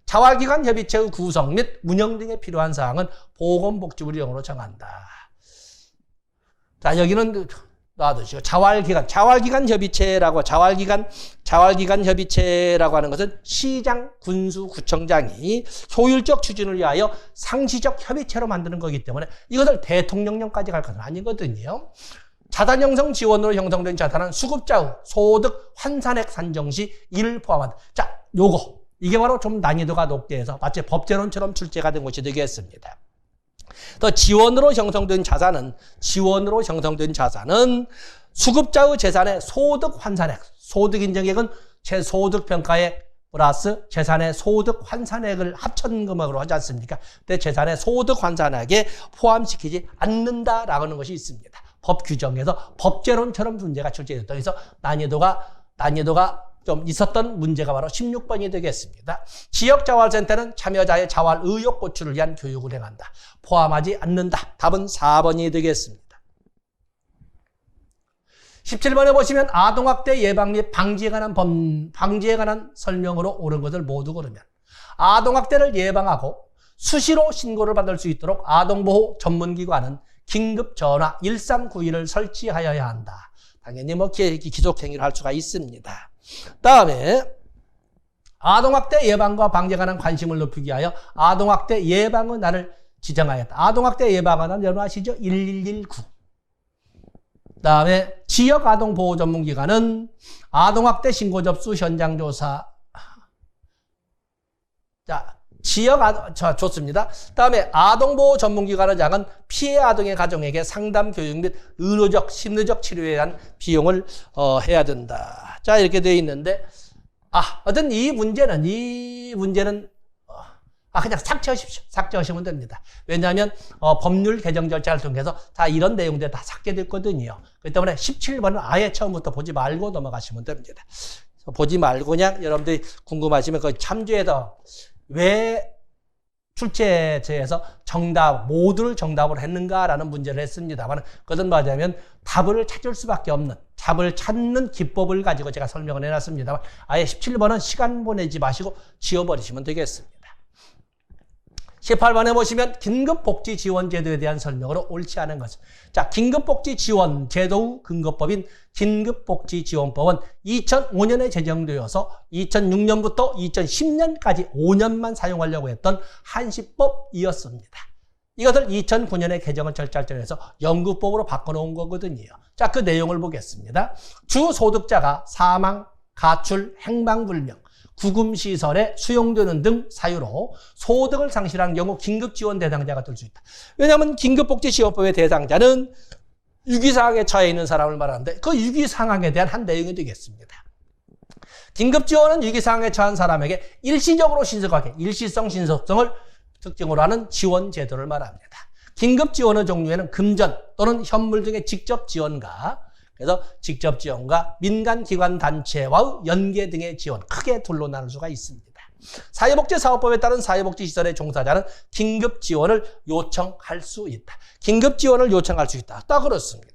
자활기관 협의체의 구성 및 운영 등에 필요한 사항은 보건복지부령으로 정한다. 자, 여기는 놔두시고 자활기관 협의체라고 협의체라고 하는 것은 시장, 군수, 구청장이 효율적 추진을 위하여 상시적 협의체로 만드는 거기 때문에 이것을 대통령령까지 갈 것은 아니거든요. 자산 형성 지원으로 형성된 자산은 수급자 후 소득 환산액 산정 시 이를 포함한다. 자, 이게 바로 좀 난이도가 높게 해서 마치 법제론처럼 출제가 된 것이 되겠습니다. 또 지원으로 형성된 자산은 수급자의 재산의 소득 환산액, 소득 인정액은 제 소득 평가액 플러스 재산의 소득 환산액을 합천 금액으로 하지 않습니까? 근데 재산의 소득 환산액에 포함시키지 않는다라는 것이 있습니다. 법 규정에서 법제론처럼 문제가 출제됐다. 그래서 난이도가 좀 있었던 문제가 바로 16번이 되겠습니다. 지역자활센터는 참여자의 자활 의욕 고취를 위한 교육을 행한다. 포함하지 않는다. 답은 4번이 되겠습니다. 17번에 보시면 아동학대 예방 및 방지에 관한 설명으로 옳은 것을 모두 고르면 아동학대를 예방하고 수시로 신고를 받을 수 있도록 아동보호 전문기관은 긴급전화 1391을 설치하여야 한다. 당연히 기속행위를 할 수가 있습니다. 다음에 아동학대 예방과 방지에 관한 관심을 높이기 위하여 아동학대 예방의 날을 지정하였다. 아동학대 예방의 날 여러분 아시죠? 1119. 다음에 지역 아동보호 전문기관은 아동학대 신고 접수 현장 조사. 좋습니다. 다음에 아동보호 전문기관의 장은 피해 아동의 가정에게 상담 교육 및 의료적, 심리적 치료에 대한 비용을 해야 된다. 자, 이렇게 되어 있는데, 어떤 이 문제는 그냥 삭제하십시오. 삭제하시면 됩니다. 왜냐하면 법률 개정 절차를 통해서 다 이런 내용들이 다 삭제됐거든요. 그렇기 때문에 17번은 아예 처음부터 보지 말고 넘어가시면 됩니다. 보지 말고 그냥 여러분들이 궁금하시면 그 참조해서 왜 출제체에서 모두를 정답으로 했는가라는 문제를 했습니다만 그것은 뭐냐면 답을 찾을 수밖에 없는 답을 찾는 기법을 가지고 제가 설명을 해놨습니다만 아예 17번은 시간 보내지 마시고 지워버리시면 되겠습니다. 18번에 보시면 긴급복지지원제도에 대한 설명으로 옳지 않은 것은 자, 긴급복지지원제도 근거법인 긴급복지지원법은 2005년에 제정되어서 2006년부터 2010년까지 5년만 사용하려고 했던 한시법이었습니다. 이것을 2009년에 개정을 절차해서 영구법으로 바꿔놓은 거거든요. 자, 그 내용을 보겠습니다. 주소득자가 사망, 가출, 행방불명, 구금시설에 수용되는 등 사유로 소득을 상실한 경우 긴급지원 대상자가 될 수 있다. 왜냐하면 긴급복지지원법의 대상자는 유기상황에 처해 있는 사람을 말하는데 그 유기상황에 대한 한 내용이 되겠습니다. 긴급지원은 유기상황에 처한 사람에게 일시적으로 신속하게 일시성 신속성을 특징으로 하는 지원제도를 말합니다. 긴급지원의 종류에는 금전 또는 현물 등의 직접 지원과 그래서 직접 지원과 민간기관 단체와의 연계 등의 지원 크게 둘로 나눌 수가 있습니다. 사회복지사업법에 따른 사회복지시설의 종사자는 긴급지원을 요청할 수 있다. 긴급지원을 요청할 수 있다. 딱 그렇습니다.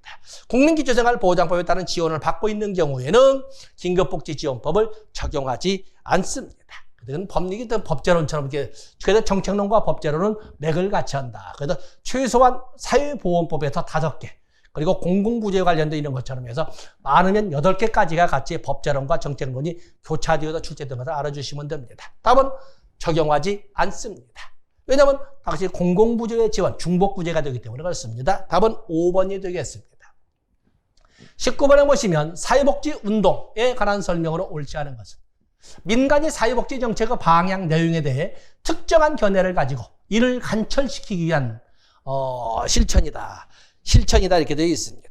국민기초생활보장법에 따른 지원을 받고 있는 경우에는 긴급복지지원법을 적용하지 않습니다. 그들은 법제론처럼 이렇게 그래서 정책론과 법제론은 맥을 같이 한다. 그래서 최소한 사회보험법에서 5개 그리고 공공부지에 관련된 이런 것처럼 해서 많으면 8개까지가 같이 법제론과 정책론이 교차되어서 출제된 것을 알아주시면 됩니다. 답은 적용하지 않습니다. 왜냐하면 당시 공공부지의 지원, 중복부지가 되기 때문에 그렇습니다. 답은 5번이 되겠습니다. 19번에 보시면 사회복지운동에 관한 설명으로 옳지 않은 것은 민간이 사회복지 정책의 방향 내용에 대해 특정한 견해를 가지고 이를 관철시키기 위한 실천이다 이렇게 되어 있습니다.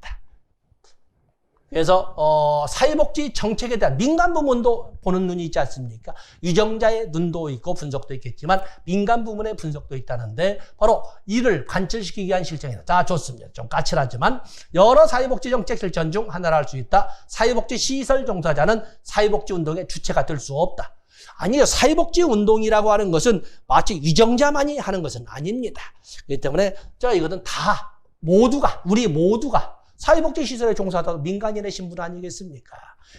그래서 사회복지 정책에 대한 민간 부문도 보는 눈이 있지 않습니까? 유정자의 눈도 있고 분석도 있겠지만 민간 부문의 분석도 있다는데 바로 이를 관철시키기 위한 실천이다. 자, 좋습니다. 좀 까칠하지만 여러 사회복지 정책 실천 중 하나를 할 수 있다. 사회복지 시설 종사자는 사회복지 운동의 주체가 될 수 없다. 아니요. 사회복지 운동이라고 하는 것은 마치 유정자만이 하는 것은 아닙니다. 그렇기 때문에 이것은 우리 모두가 사회복지시설에 종사하다 민간인의 신분 아니겠습니까?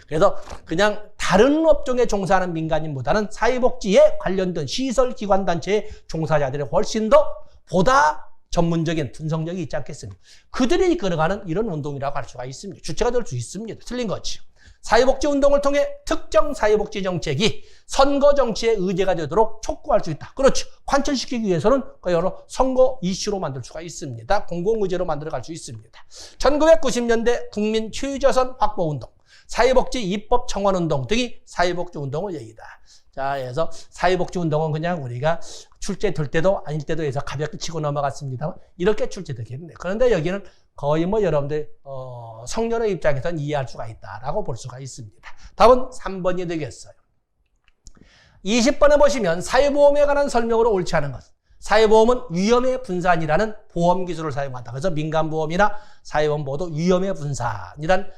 그래서 그냥 다른 업종에 종사하는 민간인보다는 사회복지에 관련된 시설, 기관, 단체의 종사자들이 훨씬 더 보다 전문적인 분석력이 있지 않겠습니까? 그들이 이끌어가는 이런 운동이라고 할 수가 있습니다. 주체가 될 수 있습니다. 틀린 거죠. 사회복지 운동을 통해 특정 사회복지 정책이 선거 정치의 의제가 되도록 촉구할 수 있다. 그렇죠. 관철시키기 위해서는 여러 선거 이슈로 만들 수가 있습니다. 공공의제로 만들어갈 수 있습니다. 1990년대 국민 효율자산 확보운동, 사회복지 입법 청원운동 등이 사회복지 운동을 얘기다. 자, 그래서 사회복지 운동은 그냥 우리가 출제될 때도 아닐 때도 해서 가볍게 치고 넘어갔습니다. 이렇게 출제되겠네요. 그런데 여기는 거의 뭐 여러분들 성년의 입장에서는 이해할 수가 있다라고 볼 수가 있습니다. 답은 3번이 되겠어요. 20번에 보시면 사회보험에 관한 설명으로 옳지 않은 것. 사회보험은 위험의 분산이라는 보험 기술을 사용한다. 그래서 민간보험이나 사회보험 모두 위험의 분산이란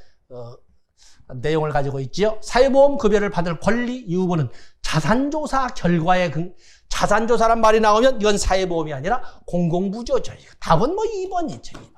내용을 가지고 있지요. 사회보험 급여를 받을 권리 유무는 자산조사 결과에 자산조사란 말이 나오면 이건 사회보험이 아니라 공공부조죠. 답은 뭐 2번이죠. 2번.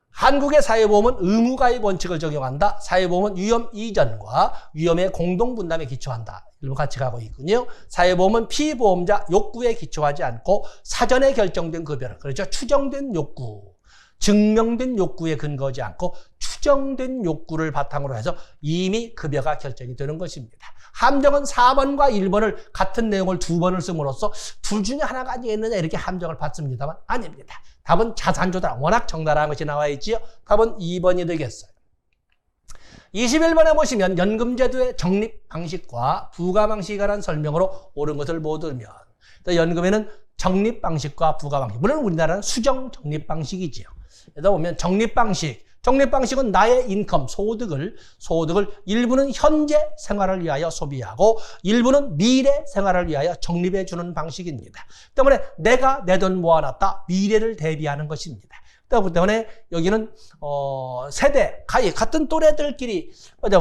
한국의 사회보험은 의무가입 원칙을 적용한다. 사회보험은 위험 이전과 위험의 공동분담에 기초한다. 이런 같이 가고 있군요. 사회보험은 피보험자 욕구에 기초하지 않고 사전에 결정된 급여를, 그렇죠. 추정된 욕구, 증명된 욕구에 근거하지 않고 추정된 욕구를 바탕으로 해서 이미 급여가 결정이 되는 것입니다. 함정은 4번과 1번을 같은 내용을 2번을 씀으로써 둘 중에 하나가 아니겠느냐 이렇게 함정을 받습니다만 아닙니다. 답은 자산조달, 워낙 적나라한 것이 나와 있지요. 답은 2번이 되겠어요. 21번에 보시면 연금제도의 적립 방식과 부과 방식에 관한 설명으로 옳은 것을 못 들면 연금에는 적립 방식과 부과 방식, 물론 우리나라는 수정 적립 방식이지요. 그래서 보면 적립 방식은 나의 인컴, 소득을 일부는 현재 생활을 위하여 소비하고 일부는 미래 생활을 위하여 적립해 주는 방식입니다. 때문에 내가 내 돈 모아놨다, 미래를 대비하는 것입니다. 때문에 여기는 세대, 같은 또래들끼리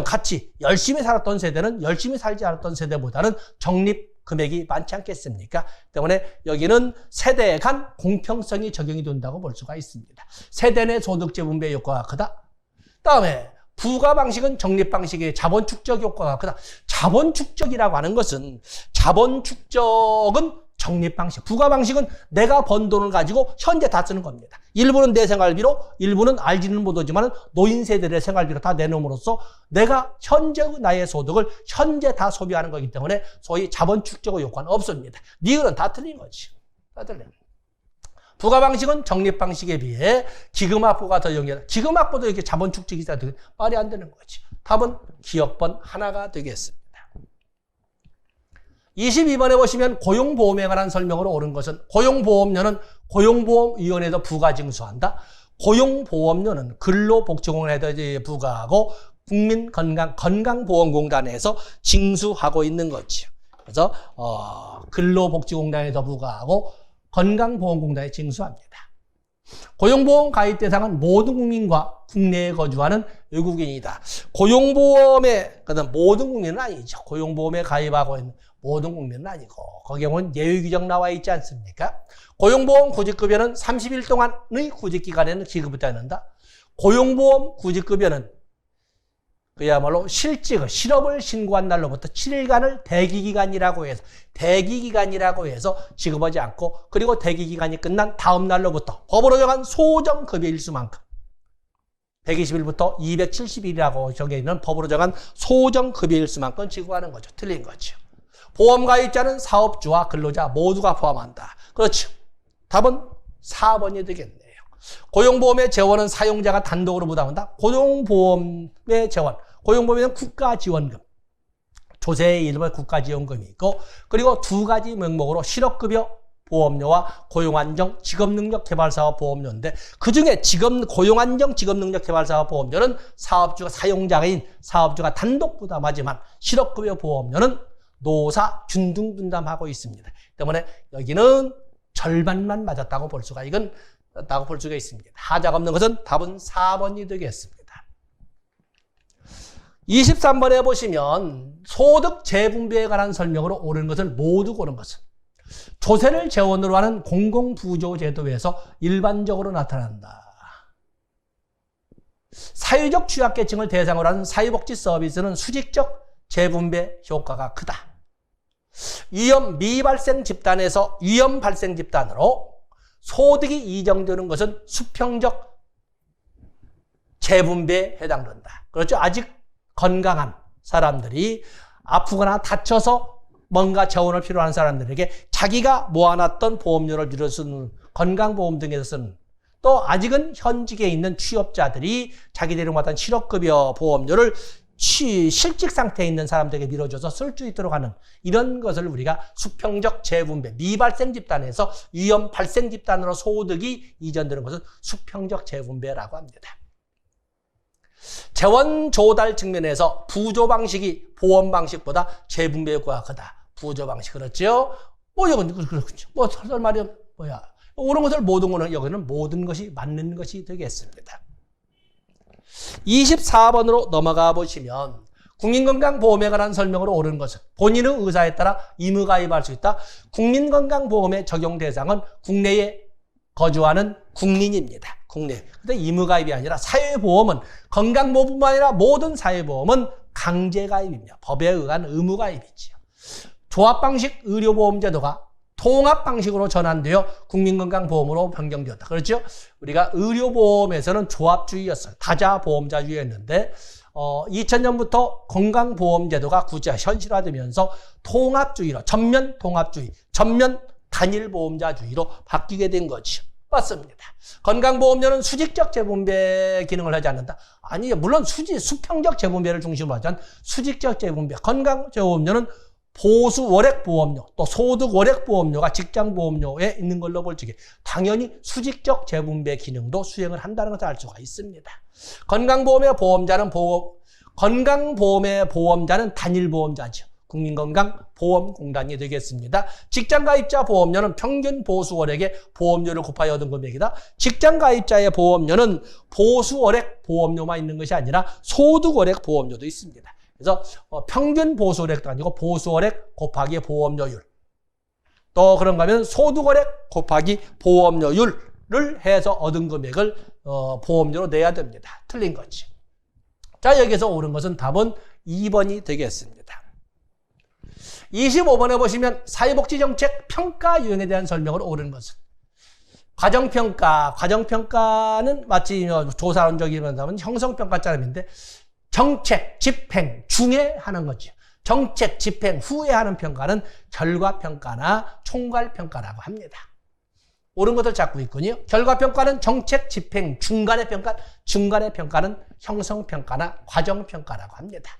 같이 열심히 살았던 세대는 열심히 살지 않았던 세대보다는 적립 금액이 많지 않겠습니까? 때문에 여기는 세대 간 공평성이 적용이 된다고 볼 수가 있습니다. 세대 내 소득재 분배 효과가 크다. 다음에 부과 방식은 적립 방식의 자본 축적 효과가 크다. 자본 축적이라고 하는 것은 자본 축적은 적립 방식, 부과 방식은 내가 번 돈을 가지고 현재 다 쓰는 겁니다. 일부는 내 생활비로, 일부는 알지는 못하지만 노인 세대의 생활비로 다 내놓음으로써 내가 현재의 나의 소득을 현재 다 소비하는 거기 때문에 소위 자본 축적의 효과는 없습니다. 니은은 다 틀린 거지. 다 틀린. 부과 방식은 적립 방식에 비해 기금 확보가 더 용이하다. 기금 확보도 이렇게 자본 축적이 되게 말이 안 되는 거지. 답은 기억번 하나가 되겠습니다. 22번에 보시면 고용보험에 관한 설명으로 옳은 것은 고용보험료는 고용보험위원회에서 부가징수한다. 고용보험료는 근로복지공단에 부과하고 국민건강보험공단에서 징수하고 있는 거지요. 그래서 근로복지공단에서 부과하고 건강보험공단에 징수합니다. 고용보험 가입 대상은 모든 국민과 국내에 거주하는 외국인이다. 고용보험의 모든 국민은 아니죠. 고용보험에 가입하고 있는 모든 국민은 아니고 거기에 보면 예외 규정 나와 있지 않습니까? 고용보험 구직급여는 30일 동안의 구직기간에는 지급을 않는다. 고용보험 구직급여는 그야말로 실업을 신고한 날로부터 7일간을 대기기간이라고 해서 지급하지 않고 그리고 대기기간이 끝난 다음 날로부터 법으로 정한 소정급여 일수만큼 120일부터 270일이라고 정해있는 법으로 정한 소정급여 일수만큼 지급하는 거죠. 틀린 거죠. 보험가입자는 사업주와 근로자 모두가 포함한다. 그렇죠. 답은 4번이 되겠네요. 고용보험의 재원은 사용자가 단독으로 부담한다. 고용보험의 재원, 고용보험에는 국가지원금, 조세의 이름은 국가지원금이 있고 그리고 두 가지 명목으로 실업급여 보험료와 고용안정 직업능력개발사업 보험료인데 그중에 고용안정 직업능력개발사업 보험료는 사용자인 사업주가 단독 부담하지만 실업급여 보험료는 노사 균등 분담하고 있습니다. 때문에 여기는 절반만 맞았다고 볼 수가 있습니다. 하자가 없는 것은 답은 4번이 되겠습니다. 23번에 보시면 소득 재분배에 관한 설명으로 옳은 것을 모두 고른 것은 조세를 재원으로 하는 공공부조제도에서 일반적으로 나타난다. 사회적 취약계층을 대상으로 하는 사회복지 서비스는 수직적 재분배 효과가 크다. 위험 미발생 집단에서 위험 발생 집단으로 소득이 이정되는 것은 수평적 재분배에 해당된다. 그렇죠? 아직 건강한 사람들이 아프거나 다쳐서 뭔가 재원을 필요한 사람들에게 자기가 모아놨던 보험료를 줄여 쓰는 건강보험 등에서 쓰는, 또 아직은 현직에 있는 취업자들이 자기들이 받은 실업급여 보험료를 실직 상태에 있는 사람들에게 밀어줘서 쓸 수 있도록 하는 이런 것을 우리가 수평적 재분배, 미발생 집단에서 위험 발생 집단으로 소득이 이전되는 것은 수평적 재분배라고 합니다. 재원 조달 측면에서 부조 방식이 보험 방식보다 재분배 효과가 크다. 부조 방식, 그렇죠? 이건 그렇죠. 할 말이 뭐야? 오는 것을 모든 거는 여기는 모든 것이 맞는 것이 되겠습니다. 24번으로 넘어가 보시면 국민건강보험에 관한 설명으로 옳은 것은 본인의 의사에 따라 의무가입할 수 있다. 국민건강보험의 적용 대상은 국내에 거주하는 국민입니다. 국내. 근데 의무가입이 아니라 사회보험은 건강보험뿐만 아니라 모든 사회보험은 강제가입입니다. 법에 의한 의무가입이지요. 조합방식 의료보험제도가 통합방식으로 전환되어 국민건강보험으로 변경되었다. 그렇죠? 우리가 의료보험에서는 조합주의였어요. 다자보험자주의였는데 2000년부터 건강보험제도가 구체 현실화되면서 통합주의로, 전면 통합주의, 전면 단일보험자주의로 바뀌게 된 거죠. 맞습니다. 건강보험료는 수직적 재분배 기능을 하지 않는다. 아니요. 물론 수평적 재분배를 중심으로 하지만 수직적 재분배, 건강보험료는 보수 월액 보험료, 또 소득 월액 보험료가 직장 보험료에 있는 걸로 볼 적에 당연히 수직적 재분배 기능도 수행을 한다는 것을 알 수가 있습니다. 건강보험의 보험자는 단일 보험자죠. 국민건강보험공단이 되겠습니다. 직장가입자 보험료는 평균 보수 월액의 보험료를 곱하여 얻은 금액이다. 직장가입자의 보험료는 보수 월액 보험료만 있는 것이 아니라 소득 월액 보험료도 있습니다. 그래서 평균 보수월액도 아니고 보수월액 곱하기 보험료율, 또 그런가 하면 소득월액 곱하기 보험료율을 해서 얻은 금액을 보험료로 내야 됩니다. 틀린 거지. 자, 여기서 옳은 것은 답은 2번이 되겠습니다. 25번에 보시면 사회복지정책 평가 유형에 대한 설명을 옳은 것은 과정평가는 마치 조사론적이면 형성평가처럼인데 정책 집행 중에 하는 거죠. 정책 집행 후에 하는 평가는 결과평가나 총괄평가라고 합니다. 옳은 것을 찾고 있군요. 결과평가는 정책 집행 중간의 평가는 형성평가나 과정평가라고 합니다.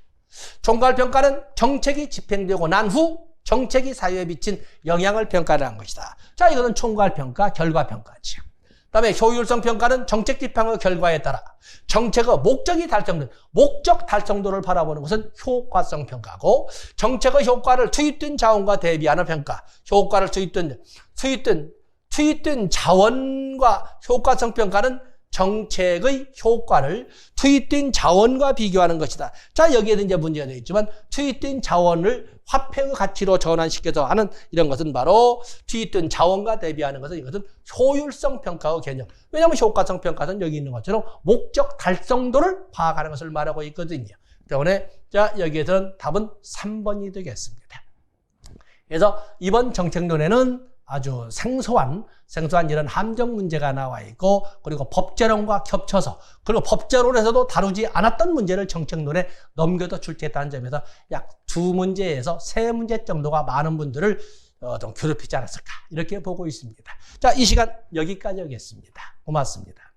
총괄평가는 정책이 집행되고 난 후 정책이 사회에 미친 영향을 평가하는 것이다. 자, 이거는 총괄평가, 결과평가죠. 그다음에 효율성 평가는 정책 집행의 결과에 따라 정책의 목적 달성도를 바라보는 것은 효과성 평가고, 정책의 효과를 투입된 자원과 대비하는 평가, 효과를 투입된 자원과 효과성 평가는 정책의 효과를 투입된 자원과 비교하는 것이다. 자, 여기에는 이제 문제가 되겠지만 투입된 자원을 화폐의 가치로 전환시켜서 하는 이런 것은 바로 투입된 자원과 대비하는 것은 이것은 효율성 평가의 개념. 왜냐하면 효과성 평가는 여기 있는 것처럼 목적 달성도를 파악하는 것을 말하고 있거든요. 때문에 자, 여기에서는 답은 3번이 되겠습니다. 그래서 이번 정책론에는 아주 생소한 이런 함정 문제가 나와 있고, 그리고 법제론과 겹쳐서, 그리고 법제론에서도 다루지 않았던 문제를 정책론에 넘겨서 출제했다는 점에서 약 2문제에서 3문제 정도가 많은 분들을 좀 괴롭히지 않았을까, 이렇게 보고 있습니다. 자, 이 시간 여기까지 하겠습니다. 고맙습니다.